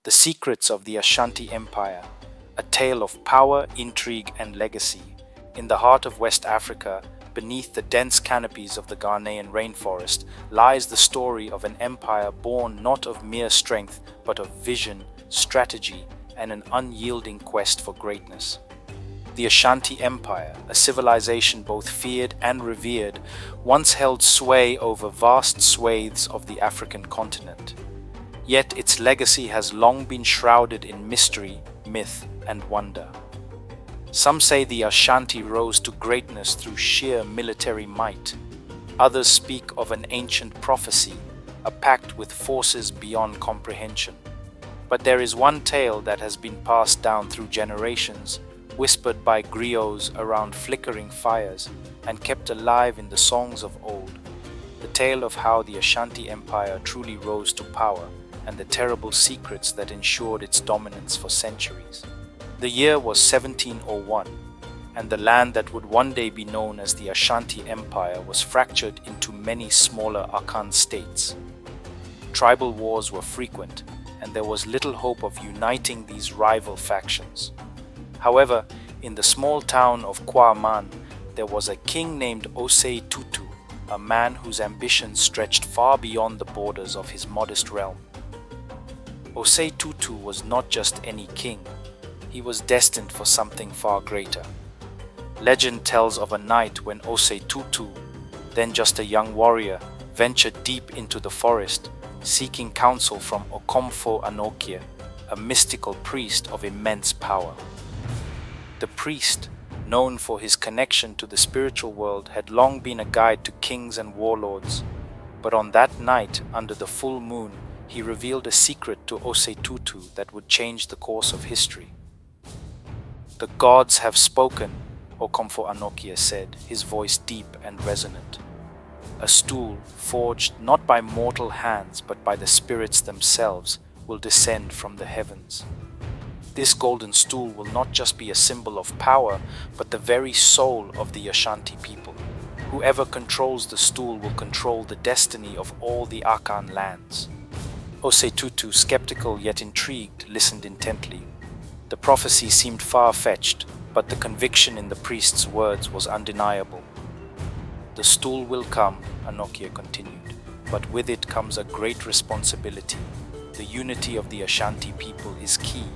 The Secrets of the Ashanti Empire, a tale of power, intrigue, and legacy. In the heart of West Africa, beneath the dense canopies of the Ghanaian rainforest, lies the story of an empire born not of mere strength, but of vision, strategy, and an unyielding quest for greatness. The Ashanti Empire, a civilization both feared and revered, once held sway over vast swathes of the African continent. Yet its legacy has long been shrouded in mystery, myth, and wonder. Some say the Ashanti rose to greatness through sheer military might. Others speak of an ancient prophecy, a pact with forces beyond comprehension. But there is one tale that has been passed down through generations, whispered by griots around flickering fires, and kept alive in the songs of old. The tale of how the Ashanti Empire truly rose to power, and the terrible secrets that ensured its dominance for centuries. The year was 1701, and the land that would one day be known as the Ashanti Empire was fractured into many smaller Akan states. Tribal wars were frequent, and there was little hope of uniting these rival factions. However, in the small town of Kwaman, there was a king named Osei Tutu, a man whose ambitions stretched far beyond the borders of his modest realm. Osei Tutu was not just any king. He was destined for something far greater. Legend tells of a night when Osei Tutu, then just a young warrior, ventured deep into the forest, seeking counsel from Okomfo Anokie, a mystical priest of immense power. The priest, known for his connection to the spiritual world, had long been a guide to kings and warlords. But on that night, under the full moon, he revealed a secret to Osei Tutu that would change the course of history. "The gods have spoken," Okomfo Anokie said, his voice deep and resonant. "A stool, forged not by mortal hands but by the spirits themselves, will descend from the heavens. This golden stool will not just be a symbol of power, but the very soul of the Ashanti people. Whoever controls the stool will control the destiny of all the Akan lands." Osei Tutu, skeptical yet intrigued, listened intently. The prophecy seemed far-fetched, but the conviction in the priest's words was undeniable. "The stool will come," Anokie continued, "but with it comes a great responsibility. The unity of the Ashanti people is key.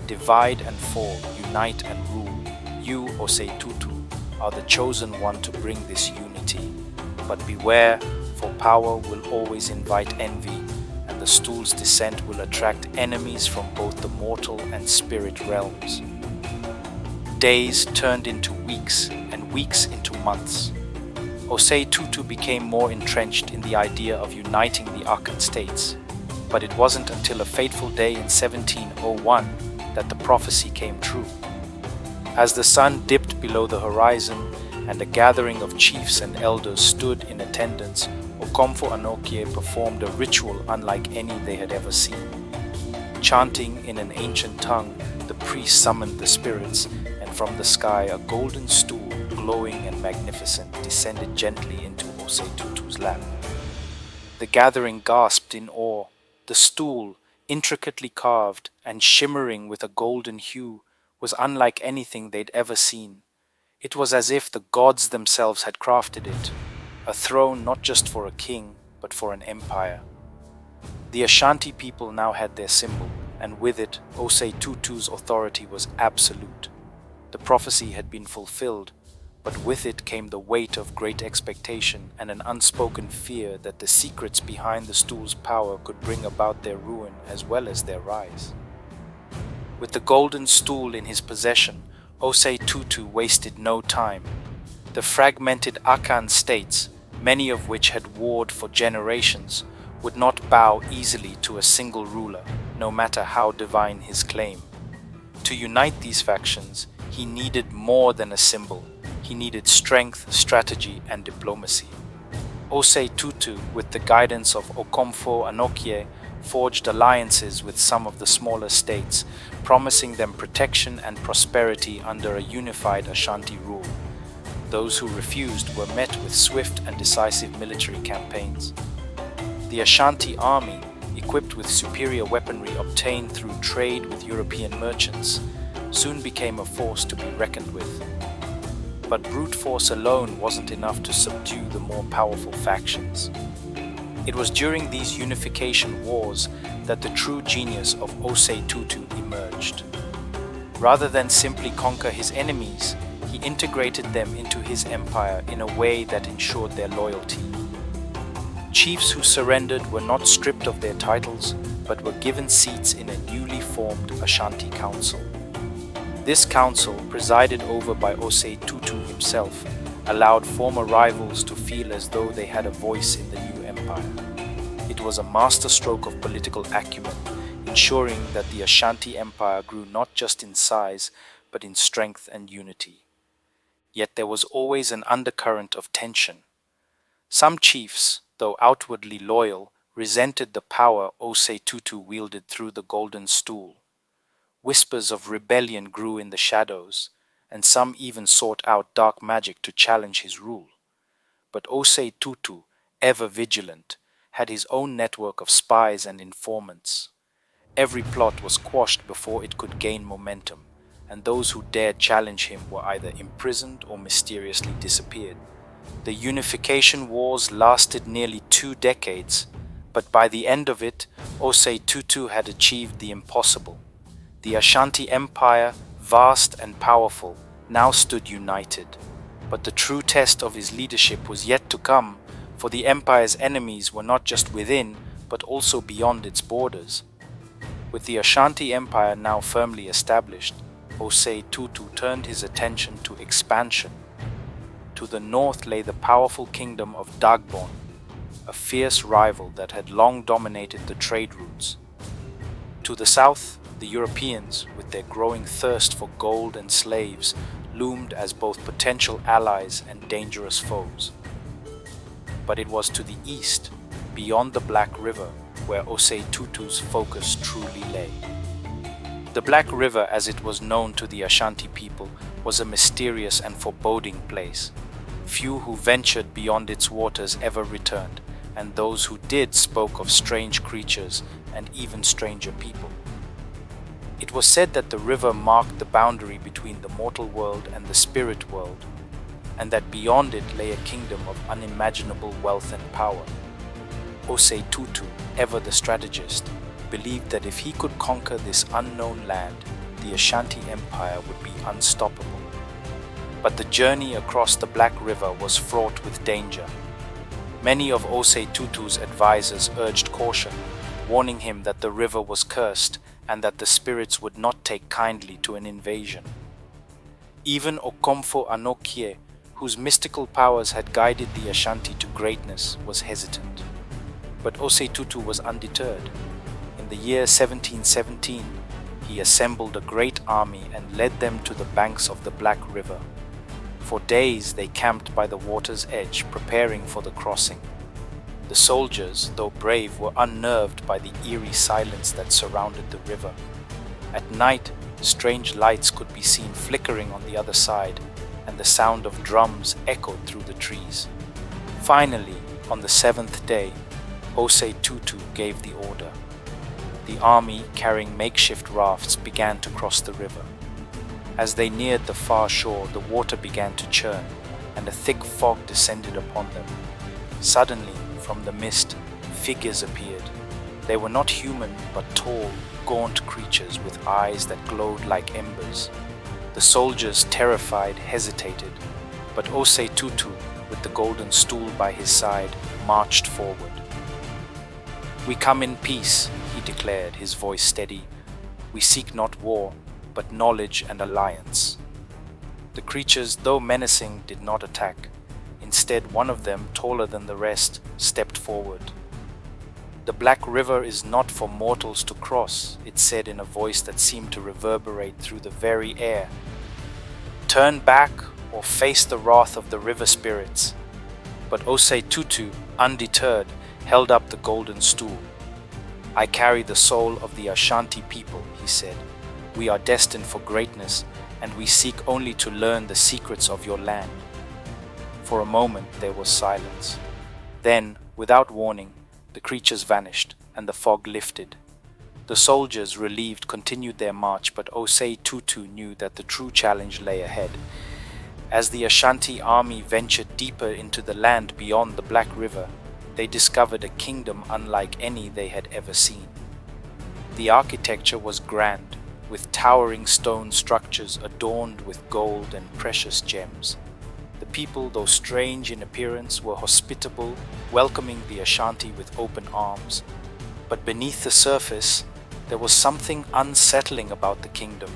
Divide and fall, unite and rule. You, Osei Tutu, are the chosen one to bring this unity. But beware, for power will always invite envy, and the stool's descent will attract enemies from both the mortal and spirit realms." Days turned into weeks, and weeks into months. Osei Tutu became more entrenched in the idea of uniting the Akan states. But it wasn't until a fateful day in 1701 that the prophecy came true. As the sun dipped below the horizon and a gathering of chiefs and elders stood in attendance, Okomfo Anokie performed a ritual unlike any they had ever seen. Chanting in an ancient tongue, the priest summoned the spirits, and from the sky a golden stool, glowing and magnificent, descended gently into Osei Tutu's lap. The gathering gasped in awe. The stool, intricately carved and shimmering with a golden hue, was unlike anything they'd ever seen. It was as if the gods themselves had crafted it, a throne not just for a king, but for an empire. The Ashanti people now had their symbol, and with it, Osei Tutu's authority was absolute. The prophecy had been fulfilled, but with it came the weight of great expectation and an unspoken fear that the secrets behind the stool's power could bring about their ruin as well as their rise. With the golden stool in his possession, Osei Tutu wasted no time. The fragmented Akan states, many of which had warred for generations, would not bow easily to a single ruler, no matter how divine his claim. To unite these factions, he needed more than a symbol. He needed strength, strategy, and diplomacy. Osei Tutu, with the guidance of Okomfo Anokie, forged alliances with some of the smaller states, promising them protection and prosperity under a unified Ashanti rule. Those who refused were met with swift and decisive military campaigns. The Ashanti army, equipped with superior weaponry obtained through trade with European merchants, soon became a force to be reckoned with. But brute force alone wasn't enough to subdue the more powerful factions. It was during these unification wars that the true genius of Osei Tutu emerged. Rather than simply conquer his enemies, he integrated them into his empire in a way that ensured their loyalty. Chiefs who surrendered were not stripped of their titles, but were given seats in a newly formed Ashanti council. This council, presided over by Osei Tutu himself, allowed former rivals to feel as though they had a voice in the new empire. It was a masterstroke of political acumen, ensuring that the Ashanti Empire grew not just in size, but in strength and unity. Yet there was always an undercurrent of tension. Some chiefs, though outwardly loyal, resented the power Osei Tutu wielded through the Golden Stool. Whispers of rebellion grew in the shadows, and some even sought out dark magic to challenge his rule. But Osei Tutu, ever vigilant, had his own network of spies and informants. Every plot was quashed before it could gain momentum, and those who dared challenge him were either imprisoned or mysteriously disappeared. The unification wars lasted nearly 2 decades, but by the end of it, Osei Tutu had achieved the impossible. The Ashanti Empire, vast and powerful, now stood united. But the true test of his leadership was yet to come, for the empire's enemies were not just within, but also beyond its borders. With the Ashanti Empire now firmly established, Osei Tutu turned his attention to expansion. To the north lay the powerful kingdom of Dagbon, a fierce rival that had long dominated the trade routes. To the south, the Europeans, with their growing thirst for gold and slaves, loomed as both potential allies and dangerous foes. But it was to the east, beyond the Black River, where Osei Tutu's focus truly lay. The Black River, as it was known to the Ashanti people, was a mysterious and foreboding place. Few who ventured beyond its waters ever returned, and those who did spoke of strange creatures and even stranger people. It was said that the river marked the boundary between the mortal world and the spirit world, and that beyond it lay a kingdom of unimaginable wealth and power. Osei Tutu, ever the strategist, believed that if he could conquer this unknown land, the Ashanti Empire would be unstoppable. But the journey across the Black River was fraught with danger. Many of Osei Tutu's advisors urged caution, warning him that the river was cursed and that the spirits would not take kindly to an invasion. Even Okomfo Anokie, whose mystical powers had guided the Ashanti to greatness, was hesitant. But Osei Tutu was undeterred. In the year 1717, he assembled a great army and led them to the banks of the Black River. For days they camped by the water's edge, preparing for the crossing. The soldiers, though brave, were unnerved by the eerie silence that surrounded the river. At night, strange lights could be seen flickering on the other side, and the sound of drums echoed through the trees. Finally, on the 7th day, Osei Tutu gave the order. The army, carrying makeshift rafts, began to cross the river. As they neared the far shore, the water began to churn, and a thick fog descended upon them. Suddenly, from the mist, figures appeared. They were not human, but tall, gaunt creatures with eyes that glowed like embers. The soldiers, terrified, hesitated, but Osei Tutu, with the Golden Stool by his side, marched forward. "We come in peace," he declared, his voice steady. "We seek not war, but knowledge and alliance." The creatures, though menacing, did not attack. Instead, one of them, taller than the rest, stepped forward. "The Black River is not for mortals to cross," it said in a voice that seemed to reverberate through the very air. "Turn back or face the wrath of the river spirits." But Osei Tutu, undeterred, held up the Golden Stool. "I carry the soul of the Ashanti people," he said. "We are destined for greatness, and we seek only to learn the secrets of your land." For a moment there was silence. Then, without warning, the creatures vanished, and the fog lifted. The soldiers, relieved, continued their march, but Osei Tutu knew that the true challenge lay ahead. As the Ashanti army ventured deeper into the land beyond the Black River, they discovered a kingdom unlike any they had ever seen. The architecture was grand, with towering stone structures adorned with gold and precious gems. The people, though strange in appearance, were hospitable, welcoming the Ashanti with open arms. But beneath the surface, there was something unsettling about the kingdom.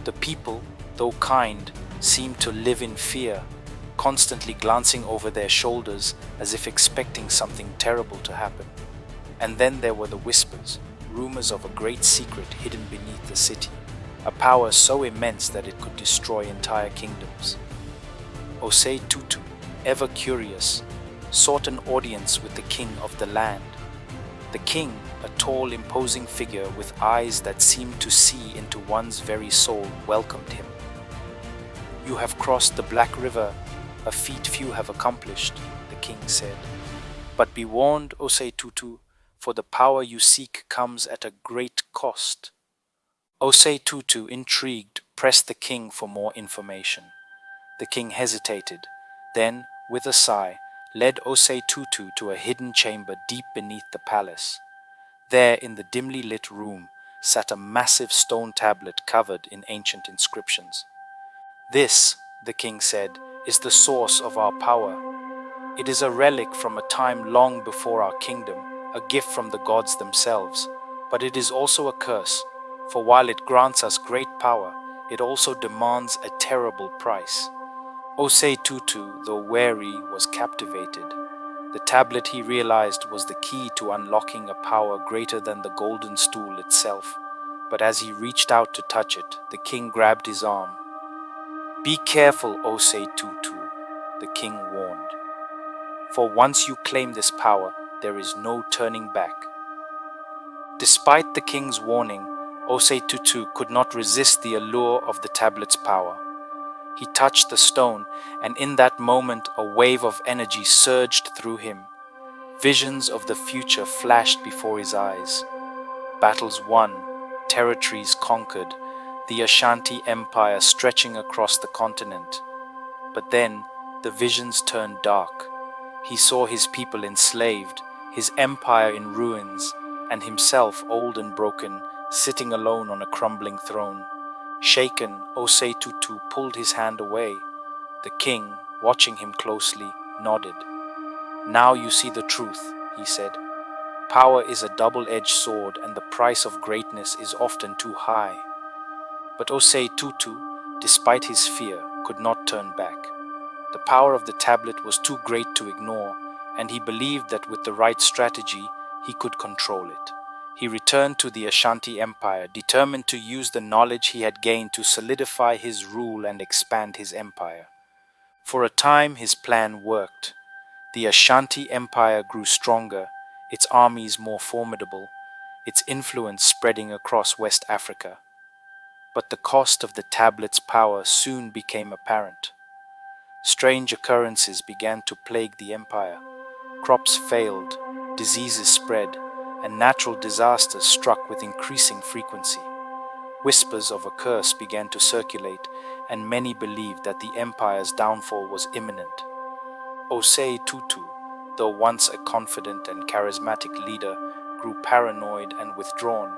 The people, though kind, seemed to live in fear, constantly glancing over their shoulders as if expecting something terrible to happen. And then there were the whispers, rumors of a great secret hidden beneath the city, a power so immense that it could destroy entire kingdoms. Osei Tutu, ever curious, sought an audience with the king of the land. The king, a tall, imposing figure with eyes that seemed to see into one's very soul, welcomed him. "You have crossed the Black River, a feat few have accomplished," the king said. "But be warned, Osei Tutu, for the power you seek comes at a great cost." Osei Tutu, intrigued, pressed the king for more information. The king hesitated, then, with a sigh, led Osei Tutu to a hidden chamber deep beneath the palace. There, in the dimly lit room, sat a massive stone tablet covered in ancient inscriptions. "This," the king said, "is the source of our power. It is a relic from a time long before our kingdom, a gift from the gods themselves. But it is also a curse, for while it grants us great power, it also demands a terrible price." Osei Tutu, though wary, was captivated. The tablet, he realized, was the key to unlocking a power greater than the Golden Stool itself. But as he reached out to touch it, the king grabbed his arm. "Be careful, Osei Tutu," the king warned. "For once you claim this power, there is no turning back." Despite the king's warning, Osei Tutu could not resist the allure of the tablet's power. He touched the stone, and in that moment a wave of energy surged through him. Visions of the future flashed before his eyes. Battles won, territories conquered, the Ashanti Empire stretching across the continent. But then the visions turned dark. He saw his people enslaved, his empire in ruins, and himself old and broken, sitting alone on a crumbling throne. Shaken, Osei Tutu pulled his hand away. The king, watching him closely, nodded. "Now you see the truth," he said. "Power is a double-edged sword, and the price of greatness is often too high." But Osei Tutu, despite his fear, could not turn back. The power of the tablet was too great to ignore, and he believed that with the right strategy, he could control it. He returned to the Ashanti Empire, determined to use the knowledge he had gained to solidify his rule and expand his empire. For a time, his plan worked. The Ashanti Empire grew stronger, its armies more formidable, its influence spreading across West Africa. But the cost of the tablet's power soon became apparent. Strange occurrences began to plague the empire. Crops failed, diseases spread, and natural disasters struck with increasing frequency. Whispers of a curse began to circulate, and many believed that the empire's downfall was imminent. Osei Tutu, though once a confident and charismatic leader, grew paranoid and withdrawn.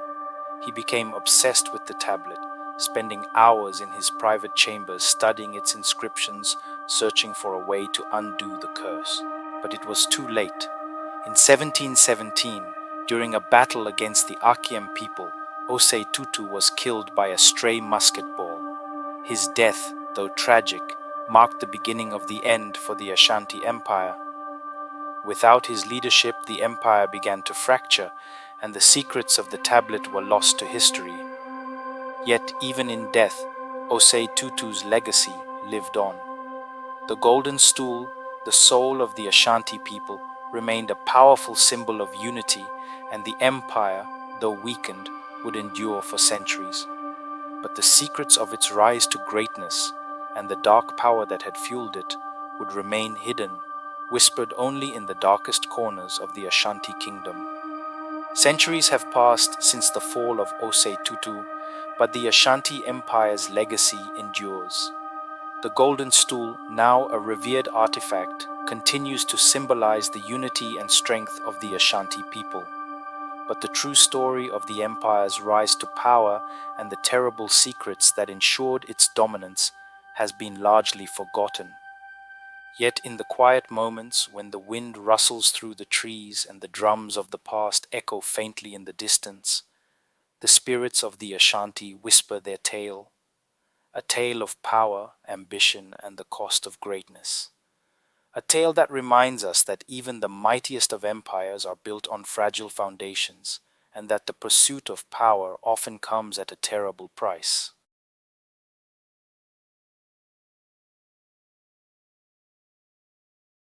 He became obsessed with the tablet, spending hours in his private chambers studying its inscriptions, searching for a way to undo the curse. But it was too late. In 1717, during a battle against the Akiem people, Osei Tutu was killed by a stray musket ball. His death, though tragic, marked the beginning of the end for the Ashanti Empire. Without his leadership, the empire began to fracture, and the secrets of the tablet were lost to history. Yet, even in death, Osei Tutu's legacy lived on. The Golden Stool, the soul of the Ashanti people, remained a powerful symbol of unity, and the empire, though weakened, would endure for centuries. But the secrets of its rise to greatness and the dark power that had fueled it would remain hidden, whispered only in the darkest corners of the Ashanti kingdom. Centuries have passed since the fall of Osei Tutu, but the Ashanti Empire's legacy endures. The Golden Stool, now a revered artifact, continues to symbolize the unity and strength of the Ashanti people. But the true story of the empire's rise to power and the terrible secrets that ensured its dominance has been largely forgotten. Yet in the quiet moments when the wind rustles through the trees and the drums of the past echo faintly in the distance, the spirits of the Ashanti whisper their tale, a tale of power, ambition, and the cost of greatness. A tale that reminds us that even the mightiest of empires are built on fragile foundations, and that the pursuit of power often comes at a terrible price.